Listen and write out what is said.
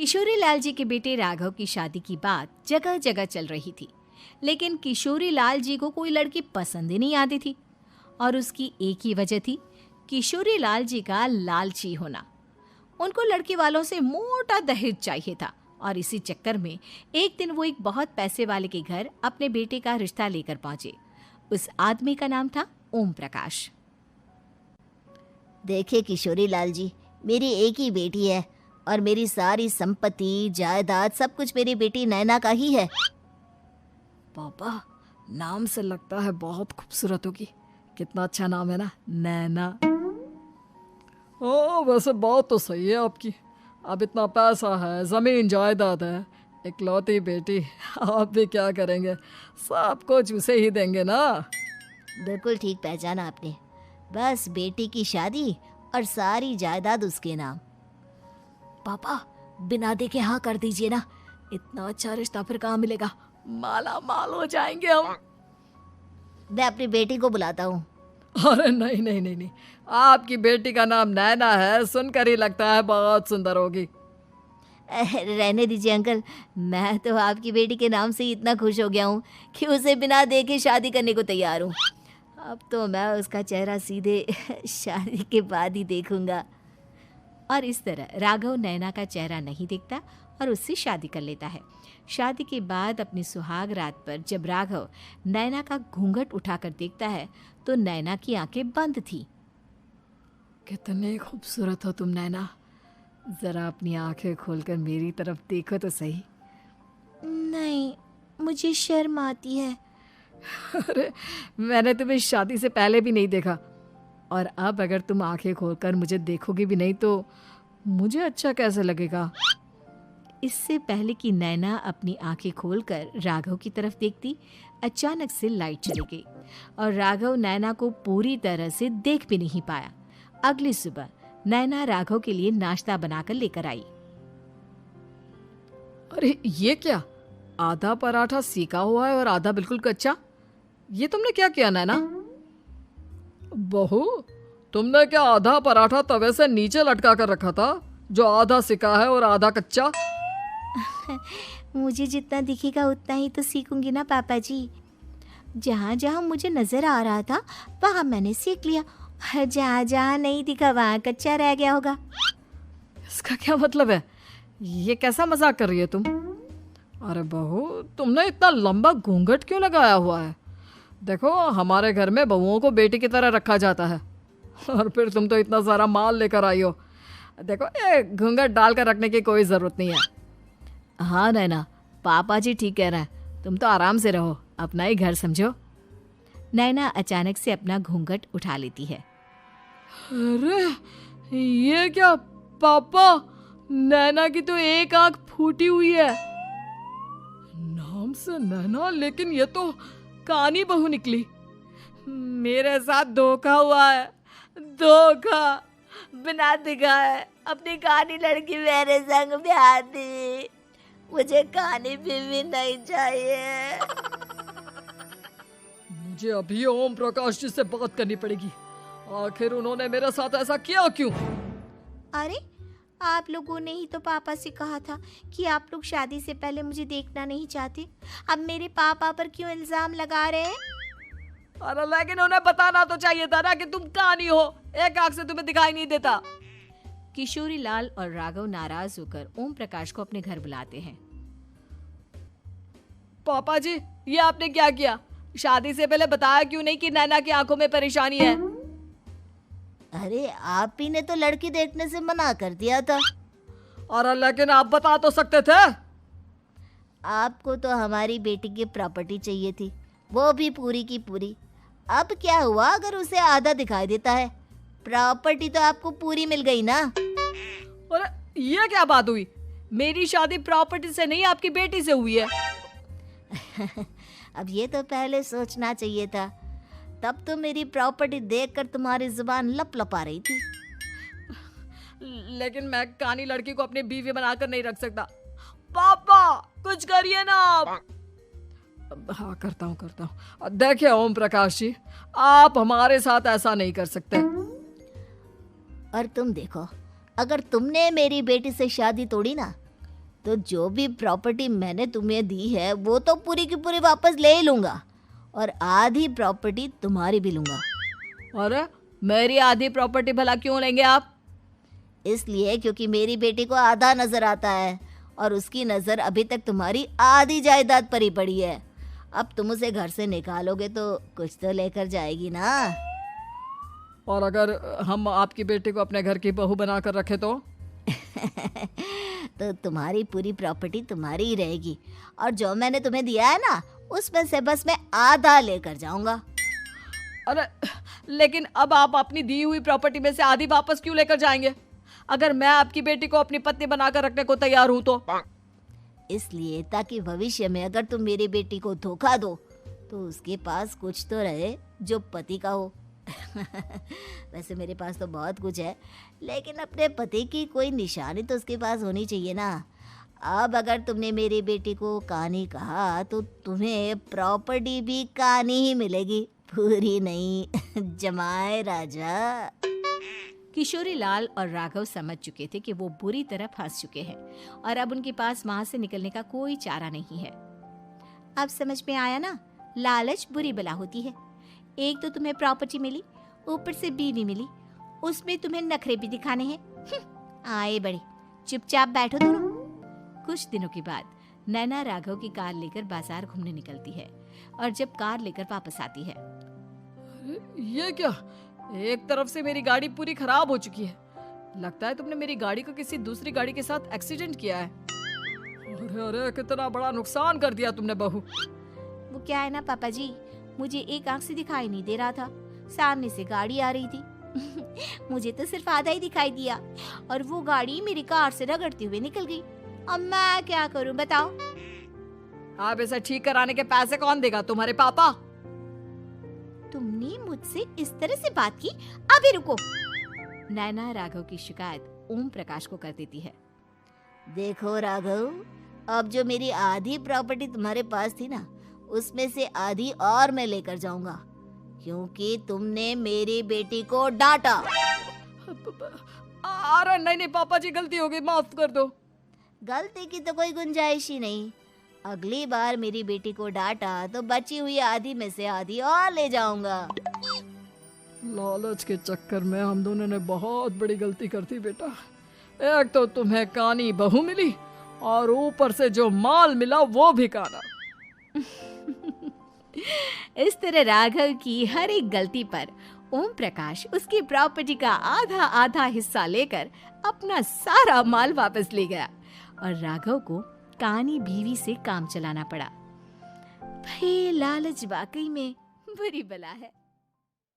किशोरी लाल जी के बेटे राघव की शादी की बात जगह जगह चल रही थी, लेकिन किशोरी लाल जी को कोई लड़की पसंद ही नहीं आती थी। और उसकी एक ही वजह थी, किशोरी लाल जी का लालची होना। उनको लड़की वालों से मोटा दहेज चाहिए था और इसी चक्कर में एक दिन वो एक बहुत पैसे वाले के घर अपने बेटे का रिश्ता लेकर पहुंचे। उस आदमी का नाम था ओम प्रकाश। देखिए किशोरी लाल जी, मेरी एक ही बेटी है और मेरी सारी संपत्ति जायदाद सब कुछ मेरी बेटी नैना का ही है। पापा, नाम से लगता है बहुत खूबसूरत होगी। कितना अच्छा नाम है ना, नैना। ओ, वैसे बात तो सही है आपकी। अब इतना पैसा है, जमीन जायदाद है, इकलौती बेटी, आप भी क्या करेंगे? सब कुछ उसे ही देंगे ना। बिल्कुल ठीक पहचाना आपने। बस बेटी की शादी और सारी जायदाद उसके नाम। पापा, बिना देखे हाँ कर दीजिए ना। इतना अच्छा रिश्ता फिर कहाँ मिलेगा? माला माल हो जाएंगे हम। मैं अपनी बेटी को बुलाता हूँ। अरे नहीं नहीं नहीं नहीं, आपकी बेटी का नाम नैना है, सुनकर ही लगता है बहुत सुंदर होगी। रहने दीजिए अंकल, मैं तो आपकी बेटी के नाम से ही इतना खुश हो गया हूँ कि उसे बिना देखे शादी करने को तैयार हूँ। अब तो मैं उसका चेहरा सीधे शादी के बाद ही देखूंगा। और इस तरह राघव नैना का चेहरा नहीं देखता और उससे शादी कर लेता है। शादी के बाद अपनी सुहाग रात पर जब राघव नैना का घूंघट उठाकर देखता है तो नैना की आंखें बंद थी। कितने खूबसूरत हो तुम नैना, जरा अपनी आंखें खोलकर मेरी तरफ देखो तो सही। नहीं, मुझे शर्म आती है। अरे, मैंने तुम्हें शादी से पहले भी नहीं देखा, और अब अगर तुम आंखें खोलकर मुझे देखोगी भी नहीं तो मुझे अच्छा कैसे लगेगा? इससे पहले कि नैना अपनी आंखें खोलकर राघव की तरफ देखती, अचानक से लाइट चली गई और राघव नैना को पूरी तरह से देख भी नहीं पाया। अगली सुबह नैना राघव के लिए नाश्ता बनाकर लेकर आई। अरे ये क्या, आधा पराठा सेका हुआ है और आधा बिल्कुल कच्चा। ये तुमने क्या किया नैना? बहू, तुमने क्या आधा पराठा तवे से नीचे लटका कर रखा था, जो आधा सिका है और आधा कच्चा? मुझे जितना दिखेगा उतना ही तो सीखूंगी ना पापा जी। जहाँ जहाँ मुझे नजर आ रहा था वहाँ मैंने सीख लिया, जहाँ जहाँ नहीं दिखा वहाँ कच्चा रह गया होगा। इसका क्या मतलब है? ये कैसा मजाक कर रही है तुम? अरे बहू, तुमने इतना लंबा घूंघट क्यों लगाया हुआ है? देखो, हमारे घर में बहुओं को बेटी की तरह रखा जाता है, और फिर तुम तो इतना सारा माल लेकर आई हो। देखो, ये घूंघट डालकर रखने की कोई ज़रूरत नहीं है। हाँ नैना, पापा जी ठीक कह रहे हैं, तुम तो आराम से रहो, अपना ही घर समझो। नैना अचानक से अपना घूंघट उठा लेती है। अरे ये क्या पापा, नैना की तो एक आंख फूटी हुई है। नाम से नैना, लेकिन ये तो कानी बहू निकली। मेरे साथ धोखा हुआ है, धोखा। बिना दिखाए अपनी कानी लड़की मेरे संग ब्याह दी। मुझे कानी बीवी नहीं चाहिए। मुझे अभी ओम प्रकाश जी से बात करनी पड़ेगी। आखिर उन्होंने मेरे साथ ऐसा किया क्यों? अरे, आप लोगों ने ही तो पापा से कहा था कि आप लोग शादी से पहले मुझे देखना नहीं चाहते। अब मेरे पापा पर क्यों इल्जाम लगा रहे हैं? अरे लेकिन उन्हें बताना तो चाहिए था ना कि तुम कानी हो, एक आंख से तुम्हें दिखाई नहीं देता। किशोरी लाल और राघव नाराज होकर ओम प्रकाश को अपने घर बुलाते हैं। पापा जी, ये आपने क्या किया? शादी से पहले बताया क्यों नहीं कि नैना की आंखों में परेशानी है? अरे, आप ही ने तो लड़की देखने से मना कर दिया था। अरे लेकिन आप बता तो सकते थे। आपको तो हमारी बेटी की प्रॉपर्टी चाहिए थी, वो भी पूरी की पूरी। अब क्या हुआ अगर उसे आधा दिखाई देता है? प्रॉपर्टी तो आपको पूरी मिल गई ना। अरे ये क्या बात हुई? मेरी शादी प्रॉपर्टी से नहीं, आपकी बेटी से हुई है। अब ये तो पहले सोचना चाहिए था, तब तो मेरी प्रॉपर्टी देखकर तुम्हारी जुबान लप लपा रही थी। लेकिन मैं कानी लड़की को अपनी बीवी बनाकर नहीं रख सकता। पापा, कुछ करिए ना आप। हाँ, करता हूँ। देखिए ओम प्रकाश जी, आप हमारे साथ ऐसा नहीं कर सकते। और तुम देखो, अगर तुमने मेरी बेटी से शादी तोड़ी ना तो जो भी प्रॉपर्टी मैंने तुम्हें दी है वो तो पूरी की पूरी वापस ले ही लूँगा और आधी प्रॉपर्टी तुम्हारी भी लूँगा। अरे मेरी आधी प्रॉपर्टी भला क्यों लेंगे आप? इसलिए क्योंकि मेरी बेटी को आधा नजर आता है और उसकी नज़र अभी तक तुम्हारी आधी जायदाद पर ही पड़ी है। अब तुम उसे घर से निकालोगे तो कुछ तो लेकर जाएगी ना। और अगर हम आपकी बेटी को अपने घर की बहू बनाकर रखे तो? तो तुम्हारी पूरी प्रॉपर्टी तुम्हारी ही रहेगी और जो मैंने तुम्हें दिया है ना उसमें से बस मैं आधा लेकर जाऊंगा। अरे लेकिन अब आप अपनी दी हुई प्रॉपर्टी में से आधी वापस क्यों लेकर जाएंगे? अगर मैं आपकी बेटी को अपनी पत्नी बनाकर रखने को तैयार हूं तो? इसलिए ताकि भविष्य में अगर तुम मेरी बेटी को धोखा दो तो उसके पास कुछ तो रहे जो पति का हो। वैसे मेरे पास तो बहुत कुछ है लेकिन अपने पति की कोई निशानी तो उसके पास होनी चाहिए ना। अब अगर तुमने मेरी बेटी को कहानी कहा तो तुम्हें प्रॉपर्टी भी कहानी ही मिलेगी, पूरी नहीं। जमाए राजा। किशोरी लाल और राघव समझ चुके थे कि वो बुरी तरह फंस चुके हैं और अब उनके पास वहां से निकलने का कोई चारा नहीं है। अब समझ में आया ना, लालच बुरी बला होती है। एक तो तुम्हें प्रॉपर्टी मिली, ऊपर से बीवी मिली, उसमें तुम्हें नखरे भी दिखाने हैं। आए बड़े, चुपचाप बैठो दोनों। कुछ दिनों के बाद नैना राघव की कार लेकर बाजार घूमने निकलती है और जब कार लेकर वापस आती है, ये क्या? एक तरफ से मेरी गाड़ी पूरी खराब हो चुकी है। लगता है तुमने मेरी गाड़ी को किसी दूसरी गाड़ी के साथ एक्सीडेंट किया है। अरे अरे कितना बड़ा नुकसान कर दिया तुमने बहू। वो क्या है ना पापा जी, मुझे एक आंख से दिखाई नहीं दे रहा था, सामने से गाड़ी आ रही थी। मुझे तो सिर्फ आधा ही दिखाई दिया और वो गाड़ी मेरी कार से रगड़ते हुए निकल गई। अब मैं क्या करूं बताओ? आप इसे ठीक कराने के पैसे कौन देगा? तुम्हारे पापा? तुमने मुझसे इस तरह से बात की? अभी रुको। नैना राघव की शिकायत ओम प्रकाश को कर देती है। देखो राघव, अब जो मेरी आधी प्रॉपर्टी तुम्हारे पास थी ना उसमें से आधी और मैं लेकर जाऊंगा क्योंकि तुमने मेरी बेटी को डांटा। अरे नहीं नहीं पापा जी, गलती हो गई, माफ कर दो। गलती की तो कोई गुंजाइश ही नहीं। अगली बार मेरी बेटी को डांटा तो बची हुई आधी में से आधी और ले जाऊंगा। लालच के चक्कर में हम दोनों ने बहुत बड़ी गलती कर दी बेटा। एक तो तुम्हें कानी बहू मिली और ऊपर से जो माल मिला वो भी काना। इस तरह राघव की हर एक गलती पर ओम प्रकाश उसकी प्रॉपर्टी का आधा आधा हिस्सा लेकर अपना सारा माल वापस ले गया और राघव को कानी बीवी से काम चलाना पड़ा। भाई लालच वाकई में बुरी बला है।